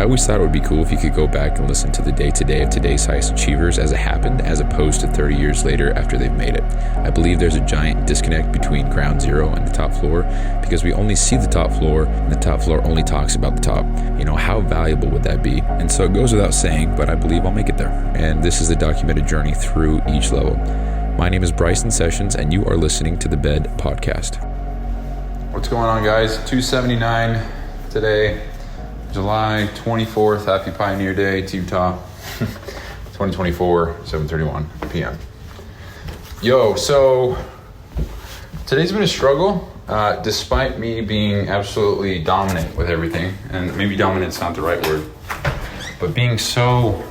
I always thought it would be cool if you could go back and listen to the day-to-day of today's highest achievers as it happened, as opposed to 30 years later after they've made it. I believe there's a giant disconnect between ground zero and the top floor because we only see the top floor and the top floor only talks about the top. How valuable would that be? And so it goes without saying, but I believe I'll make it there. And this is a documented journey through each level. My name is Bryson Sessions, and you are listening to the Bed Podcast. What's going on, guys? 279 today, July 24th. Happy Pioneer Day to Utah. 2024, 7:31 p.m. Yo, so today's been a struggle, despite me being absolutely dominant with everything. And maybe dominant's not the right word, but being so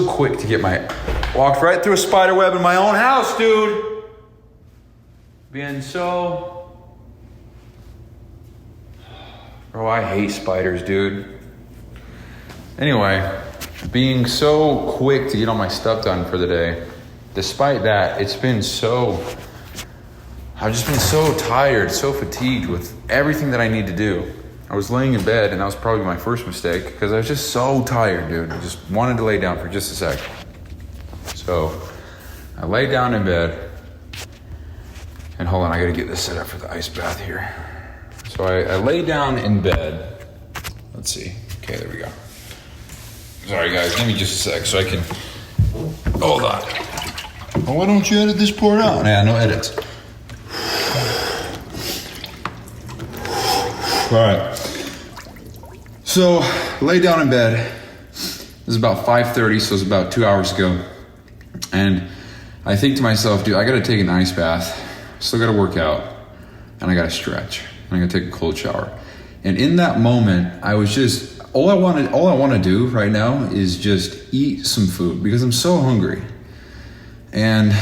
quick to get walked right through a spider web in my own house, dude. Being Bro, I hate spiders, dude. Anyway, being so quick to get all my stuff done for the day, despite that, I've just been so tired, so fatigued with everything that I need to do. I was laying in bed, and that was probably my first mistake, because I was just so tired, dude. I just wanted to lay down for just a sec. So, I lay down in bed, and hold on, I gotta get this set up for the ice bath here. So I lay down in bed. Let's see. Okay, there we go. Sorry, guys. Give me just a sec so I can... Hold on. Well, why don't you edit this part out? Yeah, no edits. All right. So, lay down in bed. This is about 5:30, so it's about 2 hours ago. And I think to myself, dude, I got to take an ice bath. Still got to work out. And I got to stretch. I'm gonna take a cold shower. And in that moment, I was just, all I want to do right now is just eat some food because I'm so hungry. And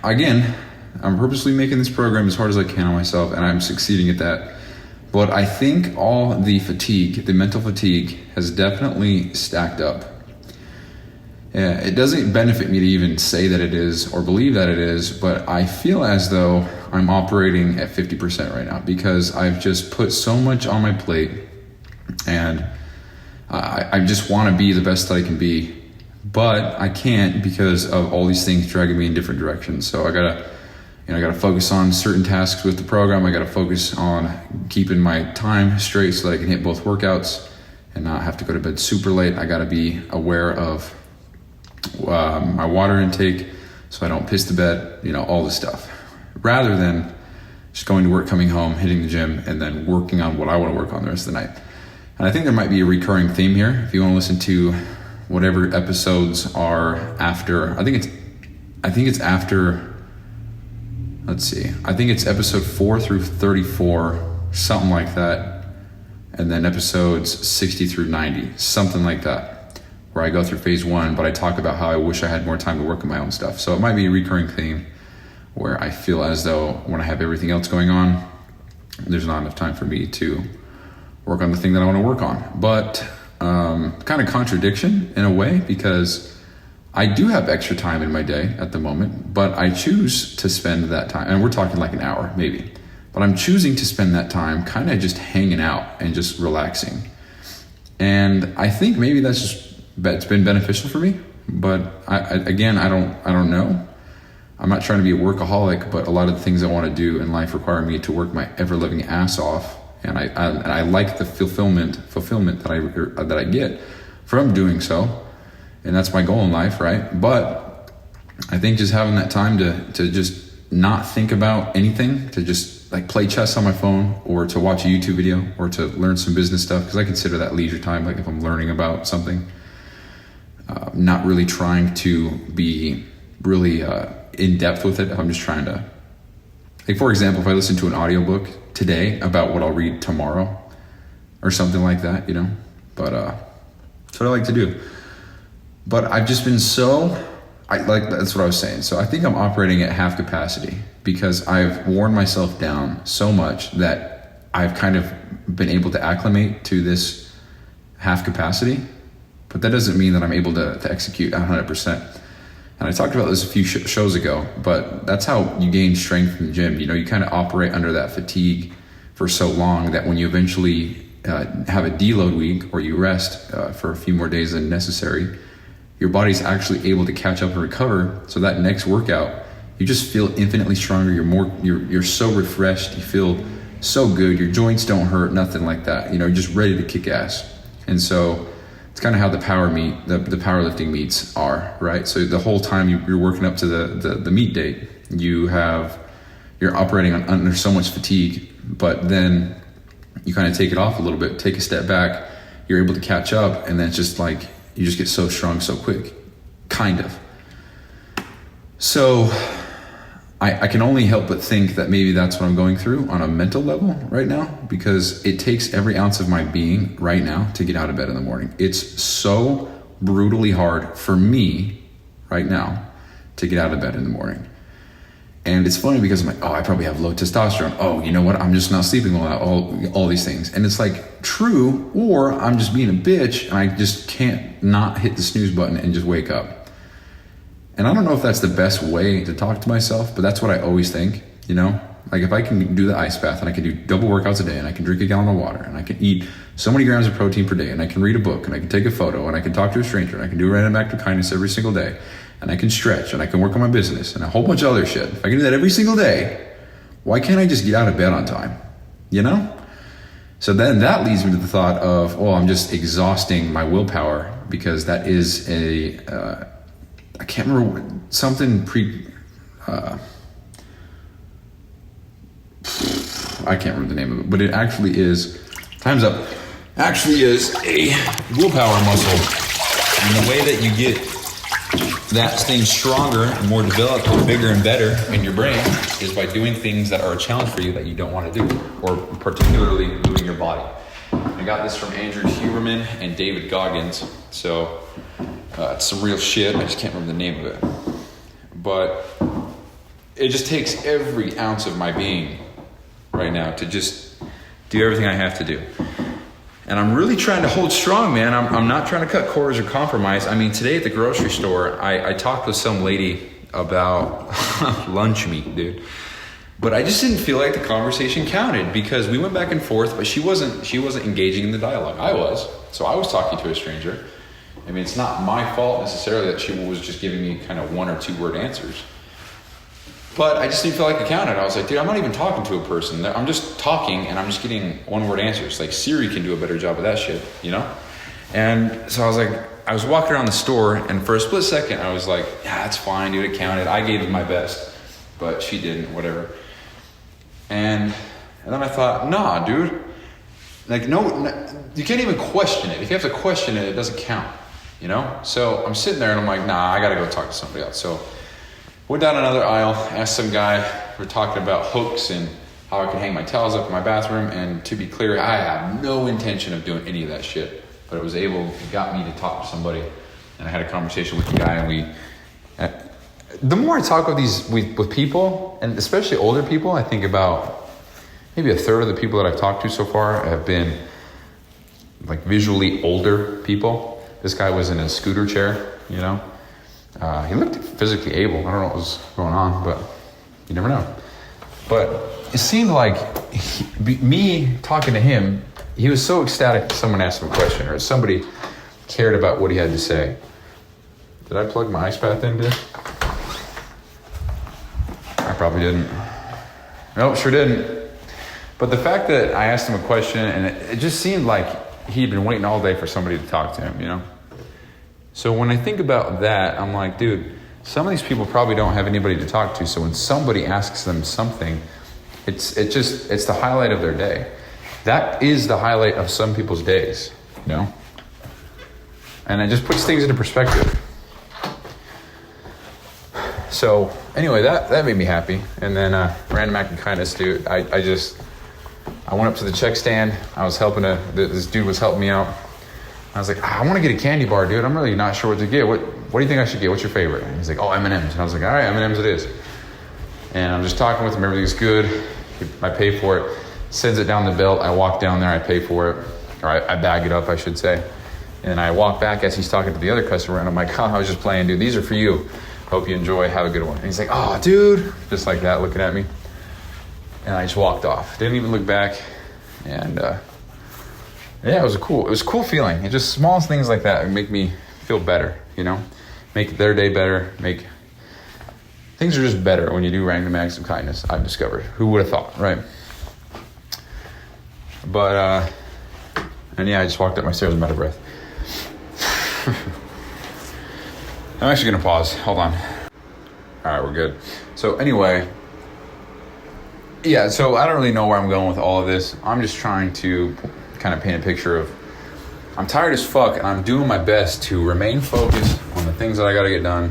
again, I'm purposely making this program as hard as I can on myself, and I'm succeeding at that. But I think all the fatigue, the mental fatigue, has definitely stacked up. It doesn't benefit me to even say that it is or believe that it is, but I feel as though I'm operating at 50% right now because I've just put so much on my plate, and I just want to be the best that I can be, but I can't because of all these things dragging me in different directions. So I gotta focus on certain tasks with the program. I gotta focus on keeping my time straight so that I can hit both workouts and not have to go to bed super late. I gotta be aware of my water intake so I don't piss the bed, all this stuff, rather than just going to work, coming home, hitting the gym, and then working on what I want to work on the rest of the night. And I think there might be a recurring theme here. If you want to listen to whatever episodes are after, I think it's after, let's see, I think it's episode 4 through 34, something like that, and then episodes 60 through 90, something like that, where I go through phase 1, but I talk about how I wish I had more time to work on my own stuff. So it might be a recurring theme where I feel as though when I have everything else going on, there's not enough time for me to work on the thing that I want to work on. But kind of contradiction in a way, because I do have extra time in my day at the moment, but I choose to spend that time, and we're talking like an hour maybe, but I'm choosing to spend that time kind of just hanging out and just relaxing. And I think maybe it's been beneficial for me, but I don't know. I'm not trying to be a workaholic, but a lot of the things I want to do in life require me to work my ever-living ass off, and I like the fulfillment that I get from doing so, and that's my goal in life, right? But I think just having that time to just not think about anything, to just like play chess on my phone, or to watch a YouTube video, or to learn some business stuff, because I consider that leisure time, like if I'm learning about something. Not really trying to be really in depth with it. I'm just trying to, like, for example, if I listen to an audiobook today about what I'll read tomorrow or something like that, but that's what I like to do. But I've just been that's what I was saying. So I think I'm operating at half capacity because I've worn myself down so much that I've kind of been able to acclimate to this half capacity. But that doesn't mean that I'm able to execute 100%. And I talked about this a few shows ago, but that's how you gain strength in the gym. You kind of operate under that fatigue for so long that when you eventually have a deload week or you rest for a few more days than necessary, your body's actually able to catch up and recover. So that next workout, you just feel infinitely stronger. You're so refreshed. You feel so good. Your joints don't hurt, nothing like that. You're just ready to kick ass. And so it's kind of how the powerlifting meets are, right? So the whole time you're working up to the meet date, you're operating under so much fatigue, but then you kind of take it off a little bit, take a step back, you're able to catch up, and then it's just like you just get so strong so quick, kind of. So I can only help but think that maybe that's what I'm going through on a mental level right now, because it takes every ounce of my being right now to get out of bed in the morning. It's so brutally hard for me right now to get out of bed in the morning. And it's funny because I'm like, I probably have low testosterone. Oh, you know what? I'm just not sleeping well, all these things. And it's like true, or I'm just being a bitch and I just can't not hit the snooze button and just wake up. And I don't know if that's the best way to talk to myself, but that's what I always think, Like if I can do the ice bath and I can do double workouts a day and I can drink a gallon of water and I can eat so many grams of protein per day and I can read a book and I can take a photo and I can talk to a stranger and I can do a random act of kindness every single day and I can stretch and I can work on my business and a whole bunch of other shit. If I can do that every single day, why can't I just get out of bed on time? So then that leads me to the thought of, I'm just exhausting my willpower, because that is I can't remember something I can't remember the name of it, but it actually is, time's up, actually is a willpower muscle. And the way that you get that thing stronger and more developed and bigger and better in your brain is by doing things that are a challenge for you that you don't want to do, or particularly moving your body. I got this from Andrew Huberman and David Goggins. So it's some real shit. I just can't remember the name of it. But it just takes every ounce of my being right now to just do everything I have to do. And I'm really trying to hold strong, man. I'm not trying to cut corners or compromise. I mean, today at the grocery store, I talked with some lady about lunch meat, dude. But I just didn't feel like the conversation counted, because we went back and forth, but she wasn't engaging in the dialogue. I was. So I was talking to a stranger. I mean, it's not my fault necessarily that she was just giving me kind of 1 or 2 word answers. But I just didn't feel like it counted. I was like, dude, I'm not even talking to a person. I'm just talking and I'm just getting 1 word answers. Like Siri can do a better job of that shit, And so I was walking around the store, and for a split second I was like, yeah, that's fine, dude, it counted. I gave it my best, but she didn't, whatever. And then I thought, nah, dude. Like, no, you can't even question it. If you have to question it, it doesn't count, So I'm sitting there and I'm like, nah, I gotta go talk to somebody else. So went down another aisle, asked some guy, we're talking about hooks and how I can hang my towels up in my bathroom. And to be clear, I have no intention of doing any of that shit. But it got me to talk to somebody. And I had a conversation with the guy, and the more I talk with people, and especially older people, I think about maybe a third of the people that I've talked to so far have been like visually older people. This guy was in a scooter chair, he looked physically able. I don't know what was going on, but you never know. But it seemed like me talking to him, he was so ecstatic that someone asked him a question, or somebody cared about what he had to say. Did I plug my ice bath in, dude? I probably didn't. Nope, sure didn't. But the fact that I asked him a question, and it just seemed like he'd been waiting all day for somebody to talk to him, So when I think about that, I'm like, dude, some of these people probably don't have anybody to talk to. So when somebody asks them something, it's the highlight of their day. That is the highlight of some people's days, And it just puts things into perspective. So anyway, that made me happy. And then random act of kindness, dude. I went up to the check stand. I was this dude was helping me out. I was like, I want to get a candy bar, dude. I'm really not sure what to get. What do you think I should get? What's your favorite? And he's like, M&M's. And I was like, all right, M&M's it is. And I'm just talking with him. Everything's good. I pay for it. Sends it down the belt. I walk down there. I pay for it. Or I bag it up, I should say. And I walk back as he's talking to the other customer. And I'm like, I was just playing, dude. These are for you. Hope you enjoy. Have a good one. And he's like, oh, dude. Just like that, looking at me. And I just walked off. Didn't even look back. And Yeah, it was a cool feeling. It just small things like that make me feel better, you know, make their day better, make things are just better when you do random acts of kindness. I've discovered. Who would have thought, right? But and yeah, I just walked up my stairs. I'm out of breath. I'm actually gonna pause. Hold on. All right, we're good. So anyway, yeah. So I don't really know where I'm going with all of this. I'm just trying to kind of paint a picture of I'm tired as fuck and I'm doing my best to remain focused on the things that I gotta get done,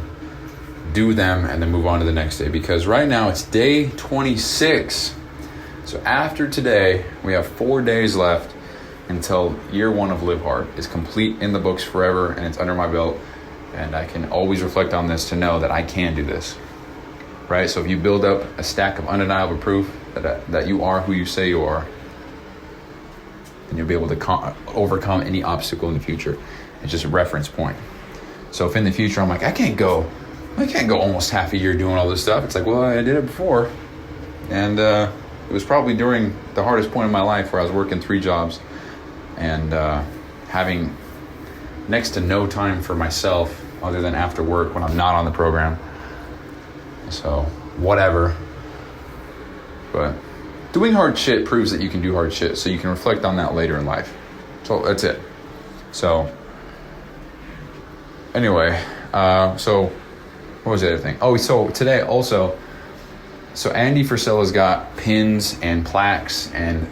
do them, and then move on to the next day, because right now it's day 26. So after today, we have 4 days left until year 1 of Live Hard is complete in the books forever, and it's under my belt, and I can always reflect on this to know that I can do this, right? So if you build up a stack of undeniable proof that you are who you say you are, then you'll be able to overcome any obstacle in the future. It's just a reference point. So if in the future I'm like, I can't go almost half a year doing all this stuff, it's like, well, I did it before, and it was probably during the hardest point in my life where I was working 3 jobs and having next to no time for myself other than after work when I'm not on the program. So whatever. But doing hard shit proves that you can do hard shit, so you can reflect on that later in life. So that's it. So anyway, so what was the other thing? Oh, so today also, so Andy Frisella's got pins and plaques and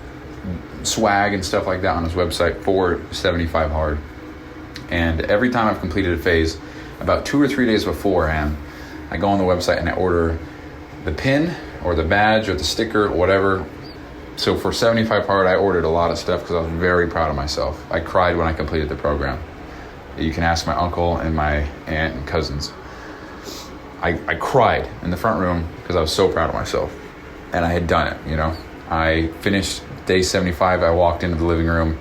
swag and stuff like that on his website for 75 Hard. And every time I've completed a phase, about 2 or 3 days beforehand, I go on the website and I order the pin or the badge or the sticker or whatever. So for 75 Hard, I ordered a lot of stuff because I was very proud of myself. I cried when I completed the program. You can ask my uncle and my aunt and cousins. I cried in the front room because I was so proud of myself. And I had done it, you know. I finished day 75. I walked into the living room.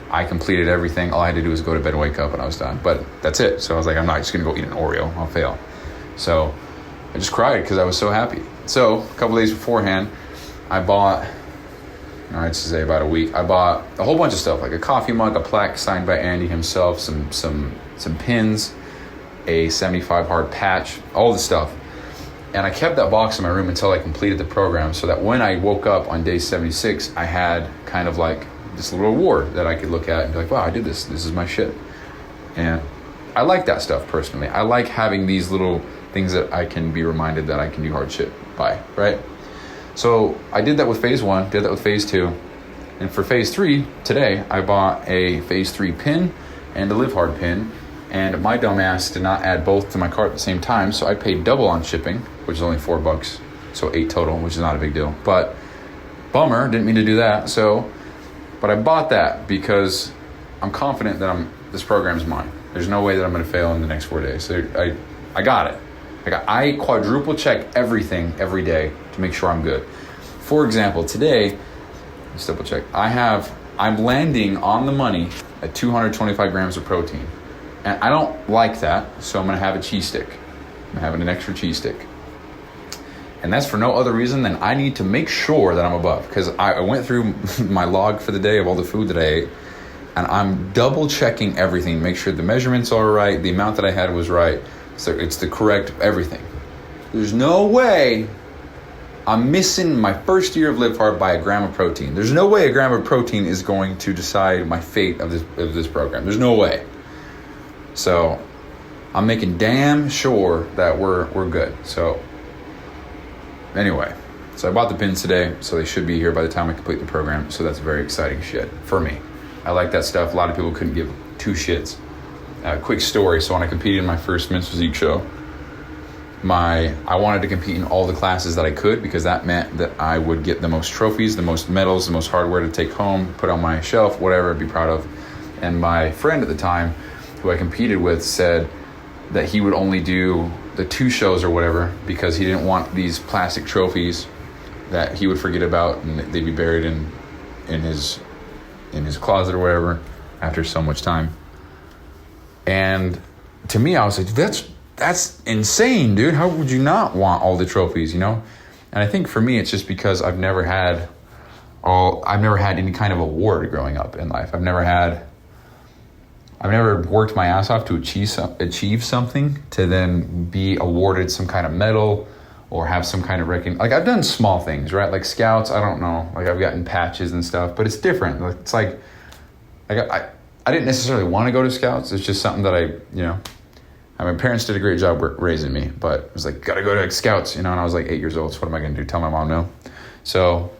I completed everything. All I had to do was go to bed and wake up, and I was done. But that's it. So I was like, I'm not just going to go eat an Oreo. I'll fail. So I just cried because I was so happy. So a couple days beforehand, I bought, I'd say about a week, I bought a whole bunch of stuff, like a coffee mug, a plaque signed by Andy himself, some pins, a 75 Hard patch, all the stuff. And I kept that box in my room until I completed the program, so that when I woke up on day 76, I had kind of like this little award that I could look at and be like, wow, I did this. This is my shit. And I like that stuff personally. I like having these little things that I can be reminded that I can do hard shit by, right? So I did that with phase 1, did that with phase 2. And for phase 3, today, I bought a phase 3 pin and a Live Hard pin. And my dumbass did not add both to my cart at the same time, so I paid double on shipping, which is only $4, so $8 total, which is not a big deal. But bummer, didn't mean to do that. But I bought that because I'm confident that this program's mine. There's no way that I'm going to fail in the next 4 days. So I got it. I quadruple check everything every day to make sure I'm good. For example, today, let's double check. I'm landing on the money at 225 grams of protein. And I don't like that, so I'm going to have a cheese stick. I'm having an extra cheese stick. And that's for no other reason than I need to make sure that I'm above. Because I went through my log for the day of all the food that I ate, and I'm double checking everything, make sure the measurements are right, the amount that I had was right, so it's the correct everything. There's no way I'm missing my first year of Live Hard by a gram of protein. There's no way a gram of protein is going to decide my fate of this program. There's no way. So I'm making damn sure that we're good. So anyway, so I bought the pins today, so they should be here by the time I complete the program. So that's very exciting shit for me. I like that stuff. A lot of people couldn't give 2 shits. Quick story. So when I competed in my first men's physique show, I wanted to compete in all the classes that I could, because that meant that I would get the most trophies, the most medals, the most hardware to take home, put on my shelf, whatever, be proud of. And my friend at the time, who I competed with, said that he would only do the 2 shows or whatever because he didn't want these plastic trophies that he would forget about and they'd be buried in his closet or whatever after so much time. And to me, I was like, that's insane, dude. How would you not want all the trophies, you know? And I think for me, it's just because I've never had I've never had any kind of award growing up in life. I've never worked my ass off to achieve something to then be awarded some kind of medal or have some kind of recognition. Like, I've done small things, right? Like scouts, I don't know. Like, I've gotten patches and stuff, but it's different. It's like I didn't necessarily want to go to scouts. It's just something that my parents did a great job raising me, but it was like, gotta go to scouts, and I was like 8 years old. So what am I gonna do? Tell my mom no? So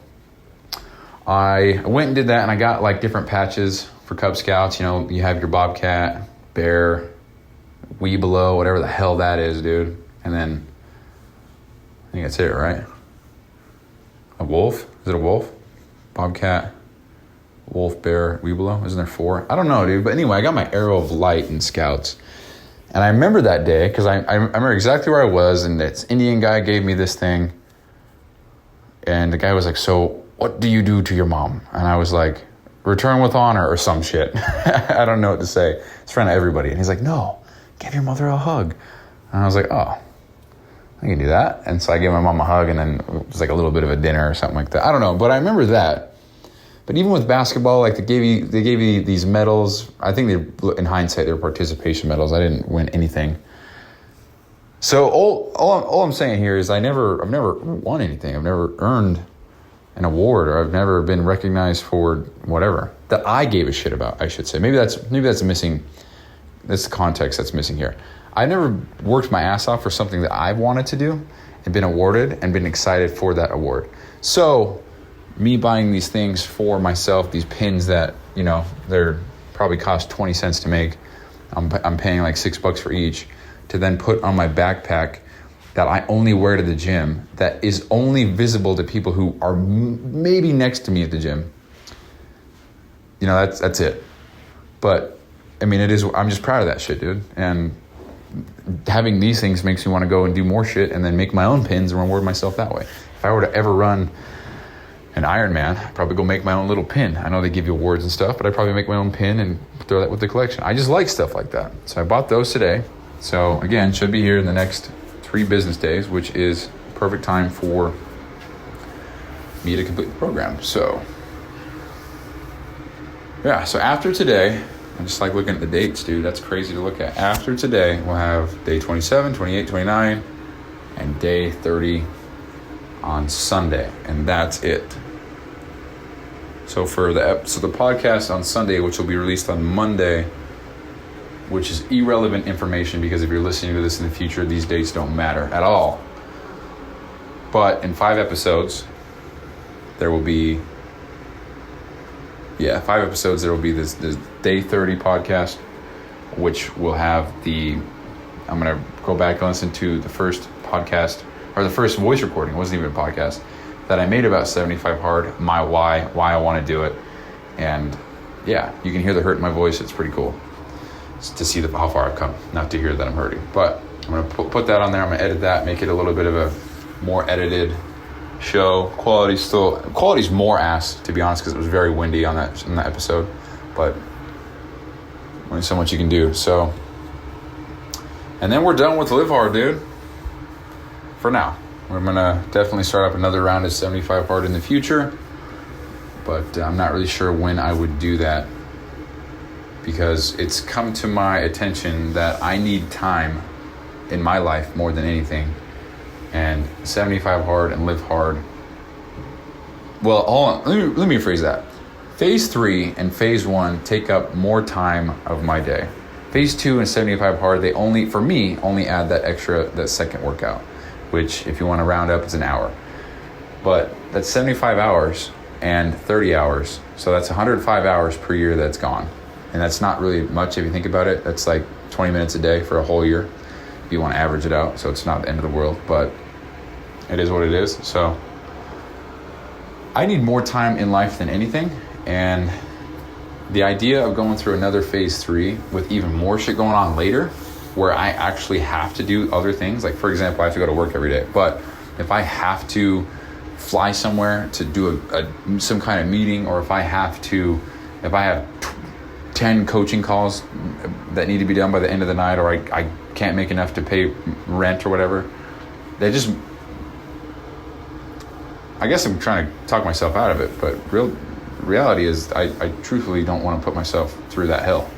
I went and did that, and I got like different patches for Cub Scouts. You have your Bobcat, Bear, Weebelo, whatever the hell that is, dude. And then I think that's it, right? A wolf? Is it a wolf? Bobcat, wolf, bear, Weebelo? Isn't there 4? I don't know, dude. But anyway, I got my Arrow of Light in Scouts. And I remember that day because I remember exactly where I was, and this Indian guy gave me this thing. And the guy was like, so what do you do to your mom? And I was like, return with honor or some shit. I don't know what to say. It's in front of everybody. And he's like, no, give your mother a hug. And I was like, oh, I can do that. And so I gave my mom a hug, and then it was like a little bit of a dinner or something like that. I don't know, but I remember that. But even with basketball, like they gave you these medals. I think in hindsight, they were participation medals. I didn't win anything. So all I'm saying here is I've never won anything. I've never earned an award, or I've never been recognized for whatever that I gave a shit about, I should say. Maybe that's missing. That's the context that's missing here. I never worked my ass off for something that I've wanted to do and been awarded and been excited for that award. So me buying these things for myself, these pins that, they're probably cost 20 cents to make. I'm paying like $6 for each to then put on my backpack that I only wear to the gym, that is only visible to people who are maybe next to me at the gym. That's it. But I mean, I'm just proud of that shit, dude. And having these things makes me want to go and do more shit and then make my own pins and reward myself that way. If I were to ever run an Ironman, I'd probably go make my own little pin. I know they give you awards and stuff, but I'd probably make my own pin and throw that with the collection. I just like stuff like that. So I bought those today. So again, should be here in the next 3 business days, which is perfect time for me to complete the program. So yeah, so after today, I just like looking at the dates, dude. That's crazy to look at. After today, we'll have day 27, 28, 29, and day 30 on Sunday, and that's it. So for the podcast on Sunday, which will be released on Monday, which is irrelevant information because if you're listening to this in the future, these dates don't matter at all. But in 5 episodes, there will be, 5 episodes, there will be this day 30 podcast, which will have I'm going to go back and listen to the first podcast, or the first voice recording, it wasn't even a podcast, that I made about 75 Hard, my why I want to do it. And yeah, you can hear the hurt in my voice. It's pretty cool to see how far I've come, not to hear that I'm hurting. But I'm going to put that on there. I'm going to edit that, make it a little bit of a more edited show. Quality's more ass, to be honest, because it was very windy on that episode. But only so much you can do. So, and then we're done with Live Hard, dude. For now. We're going to definitely start up another round of 75 Hard in the future. But I'm not really sure when I would do that, because it's come to my attention that I need time in my life more than anything. And 75 Hard and Live Hard. Well, hold on. Let me rephrase that. Phase 3 and Phase 1 take up more time of my day. Phase 2 and 75 Hard, they only add that second workout, which if you want to round up, it's an hour. But that's 75 hours and 30 hours. So that's 105 hours per year that's gone. And that's not really much if you think about it. That's like 20 minutes a day for a whole year, if you want to average it out. So it's not the end of the world, but it is what it is. So I need more time in life than anything. And the idea of going through another Phase 3 with even more shit going on later, where I actually have to do other things, like for example, I have to go to work every day. But if I have to fly somewhere to do some kind of meeting, or if I have 10 coaching calls that need to be done by the end of the night, or I can't make enough to pay rent or whatever, I guess I'm trying to talk myself out of it, but reality is I truthfully don't want to put myself through that hill.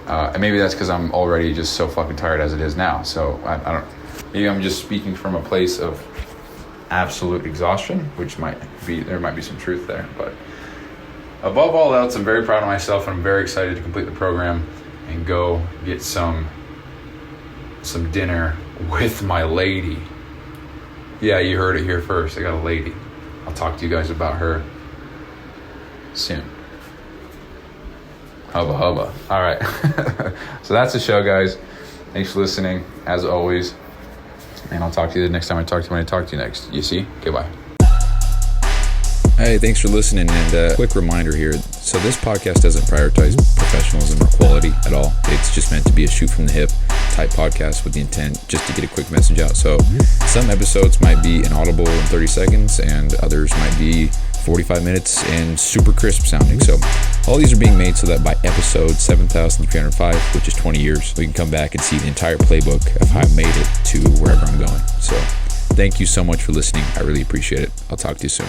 And maybe that's because I'm already just so fucking tired as it is now. So I don't, maybe I'm just speaking from a place of absolute exhaustion, which there might be some truth there. But above all else, I'm very proud of myself, and I'm very excited to complete the program and go get some dinner with my lady. Yeah, you heard it here first. I got a lady. I'll talk to you guys about her soon. Hubba hubba. All right. So that's the show, guys. Thanks for listening, as always. And I'll talk to you the next time I talk to you when I talk to you next. You see? Okay, bye. Hey, thanks for listening. And a quick reminder here. So this podcast doesn't prioritize professionalism or quality at all. It's just meant to be a shoot from the hip type podcast with the intent just to get a quick message out. So some episodes might be inaudible in 30 seconds and others might be 45 minutes and super crisp sounding. So all these are being made so that by episode 7,305, which is 20 years, we can come back and see the entire playbook of how I made it to wherever I'm going. So thank you so much for listening. I really appreciate it. I'll talk to you soon.